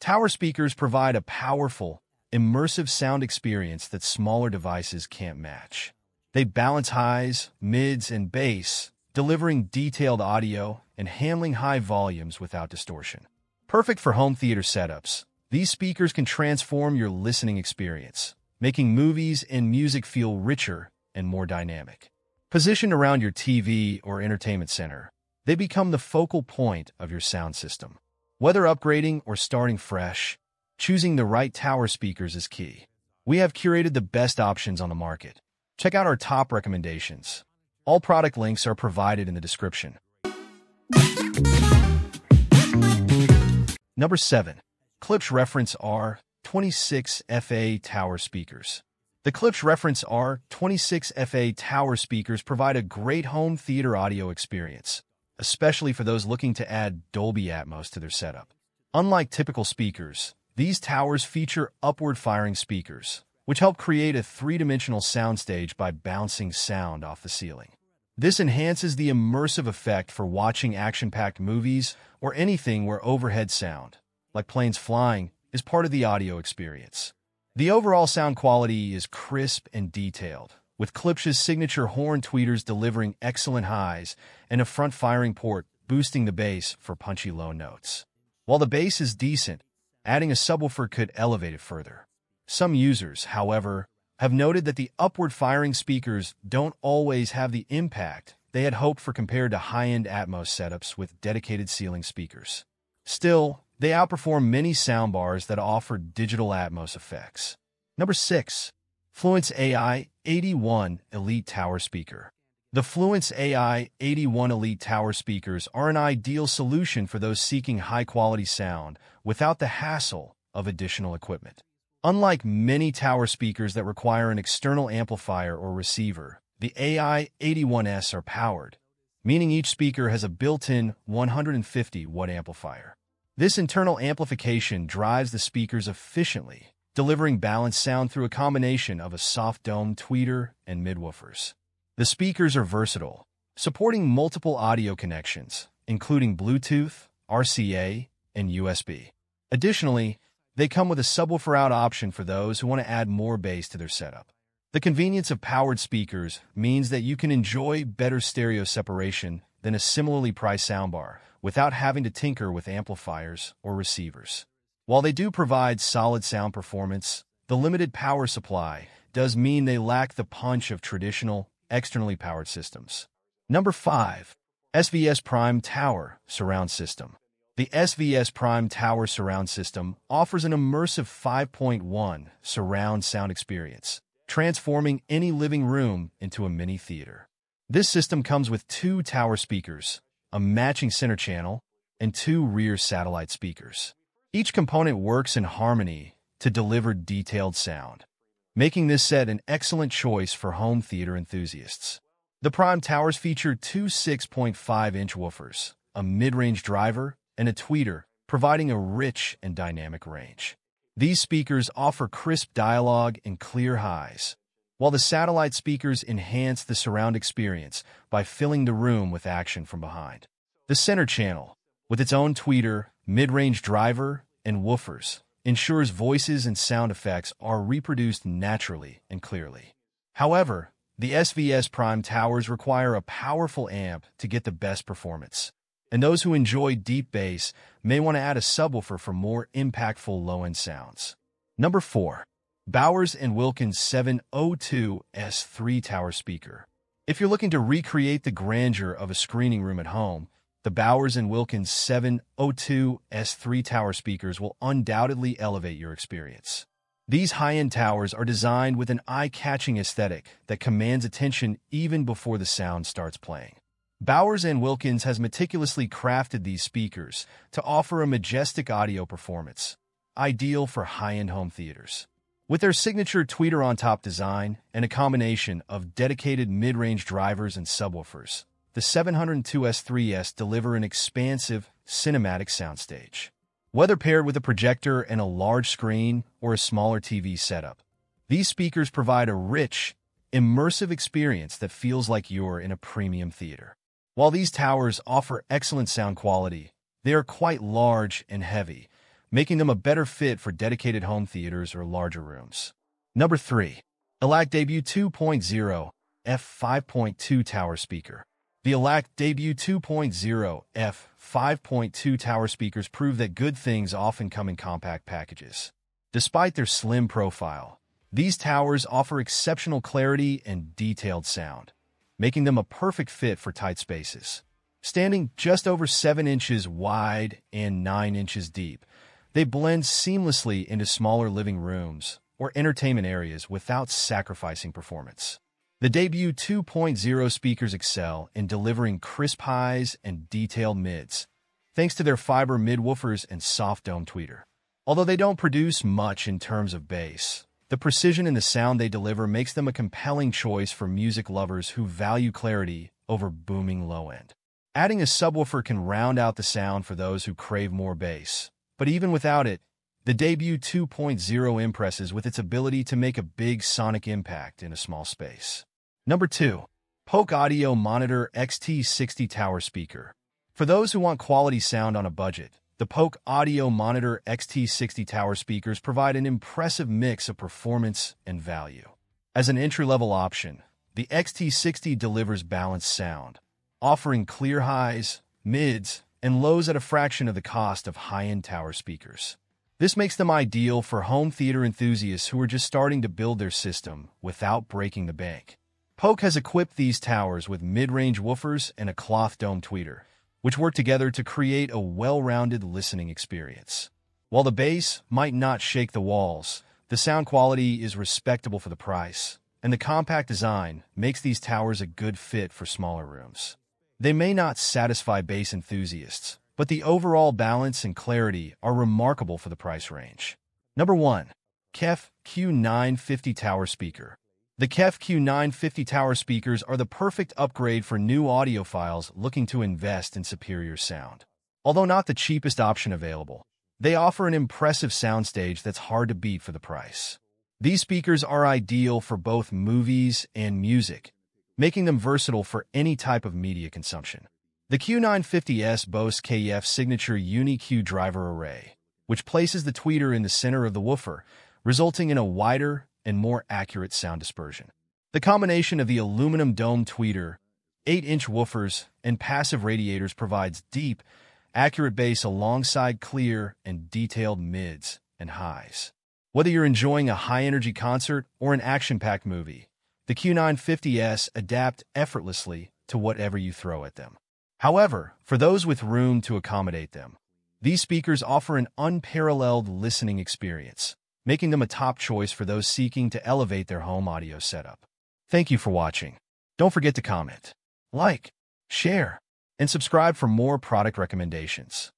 Tower speakers provide a powerful, immersive sound experience that smaller devices can't match. They balance highs, mids, and bass, delivering detailed audio and handling high volumes without distortion. Perfect for home theater setups, these speakers can transform your listening experience, making movies and music feel richer and more dynamic. Positioned around your TV or entertainment center, they become the focal point of your sound system. Whether upgrading or starting fresh, choosing the right tower speakers is key. We have curated the best options on the market. Check out our top recommendations. All product links are provided in the description. Number 7. Klipsch Reference R26FA Tower Speakers. The Klipsch Reference R26FA Tower Speakers provide a great home theater audio experience, especially for those looking to add Dolby Atmos to their setup. Unlike typical speakers, these towers feature upward-firing speakers, which help create a three-dimensional soundstage by bouncing sound off the ceiling. This enhances the immersive effect for watching action-packed movies or anything where overhead sound, like planes flying, is part of the audio experience. The overall sound quality is crisp and detailed, with Klipsch's signature horn tweeters delivering excellent highs and a front-firing port boosting the bass for punchy low notes. While the bass is decent, adding a subwoofer could elevate it further. Some users, however, have noted that the upward-firing speakers don't always have the impact they had hoped for compared to high-end Atmos setups with dedicated ceiling speakers. Still, they outperform many soundbars that offer digital Atmos effects. Number 6. Fluance AI81 Elite Tower Speaker. The Fluance AI81 Elite Tower Speakers are an ideal solution for those seeking high-quality sound without the hassle of additional equipment. Unlike many tower speakers that require an external amplifier or receiver, the AI81s are powered, meaning each speaker has a built-in 150-watt amplifier. This internal amplification drives the speakers efficiently, delivering balanced sound through a combination of a soft dome tweeter and midwoofers. The speakers are versatile, supporting multiple audio connections, including Bluetooth, RCA, and USB. Additionally, they come with a subwoofer-out option for those who want to add more bass to their setup. The convenience of powered speakers means that you can enjoy better stereo separation than a similarly priced soundbar without having to tinker with amplifiers or receivers. While they do provide solid sound performance, the limited power supply does mean they lack the punch of traditional, externally powered systems. Number 5. SVS Prime Tower Surround System. The SVS Prime Tower Surround System offers an immersive 5.1 surround sound experience, transforming any living room into a mini theater. This system comes with 2 tower speakers, a matching center channel, and 2 rear satellite speakers. Each component works in harmony to deliver detailed sound, making this set an excellent choice for home theater enthusiasts. The Prime Towers feature 2 6.5-inch woofers, a mid-range driver, and a tweeter, providing a rich and dynamic range. These speakers offer crisp dialogue and clear highs, while the satellite speakers enhance the surround experience by filling the room with action from behind. The center channel, with its own tweeter, mid-range driver, and woofers, ensures voices and sound effects are reproduced naturally and clearly. However, the SVS Prime Towers require a powerful amp to get the best performance, and those who enjoy deep bass may want to add a subwoofer for more impactful low-end sounds. Number 4. Bowers & Wilkins 702S3 Tower Speaker. If you're looking to recreate the grandeur of a screening room at home, the Bowers & Wilkins 702S3 Tower Speakers will undoubtedly elevate your experience. These high-end towers are designed with an eye-catching aesthetic that commands attention even before the sound starts playing. Bowers & Wilkins has meticulously crafted these speakers to offer a majestic audio performance, ideal for high-end home theaters. With their signature tweeter-on-top design and a combination of dedicated mid-range drivers and subwoofers, the 702S3S deliver an expansive, cinematic soundstage. Whether paired with a projector and a large screen or a smaller TV setup, these speakers provide a rich, immersive experience that feels like you're in a premium theater. While these towers offer excellent sound quality, they are quite large and heavy, making them a better fit for dedicated home theaters or larger rooms. Number 3. Elac Debut 2.0 f5.2 Tower Speaker. The Elac Debut 2.0 f5.2 tower speakers prove that good things often come in compact packages. Despite their slim profile, these towers offer exceptional clarity and detailed sound, making them a perfect fit for tight spaces. Standing just over 7 inches wide and 9 inches deep, they blend seamlessly into smaller living rooms or entertainment areas without sacrificing performance. The Debut 2.0 speakers excel in delivering crisp highs and detailed mids, thanks to their fiber mid-woofers and soft dome tweeter. Although they don't produce much in terms of bass, the precision in the sound they deliver makes them a compelling choice for music lovers who value clarity over booming low-end. Adding a subwoofer can round out the sound for those who crave more bass, but even without it, the Debut 2.0 impresses with its ability to make a big sonic impact in a small space. Number 2. Polk Audio Monitor XT60 Tower Speaker. For those who want quality sound on a budget, the Polk Audio Monitor XT60 Tower Speakers provide an impressive mix of performance and value. As an entry-level option, the XT60 delivers balanced sound, offering clear highs, mids, and lows at a fraction of the cost of high-end tower speakers. This makes them ideal for home theater enthusiasts who are just starting to build their system without breaking the bank. Polk has equipped these towers with mid-range woofers and a cloth dome tweeter, which work together to create a well-rounded listening experience. While the bass might not shake the walls, the sound quality is respectable for the price, and the compact design makes these towers a good fit for smaller rooms. They may not satisfy bass enthusiasts, but the overall balance and clarity are remarkable for the price range. Number 1. KEF Q950 Tower Speaker. The KEF Q950 tower speakers are the perfect upgrade for new audiophiles looking to invest in superior sound. Although not the cheapest option available, they offer an impressive soundstage that's hard to beat for the price. These speakers are ideal for both movies and music, making them versatile for any type of media consumption. The Q950S boasts KEF's signature Uni-Q driver array, which places the tweeter in the center of the woofer, resulting in a wider and more accurate sound dispersion. The combination of the aluminum dome tweeter, 8-inch woofers, and passive radiators provides deep, accurate bass alongside clear and detailed mids and highs. Whether you're enjoying a high-energy concert or an action-packed movie, the Q950S adapt effortlessly to whatever you throw at them. However, for those with room to accommodate them, these speakers offer an unparalleled listening experience, making them a top choice for those seeking to elevate their home audio setup. Thank you for watching. Don't forget to comment, like, share, and subscribe for more product recommendations.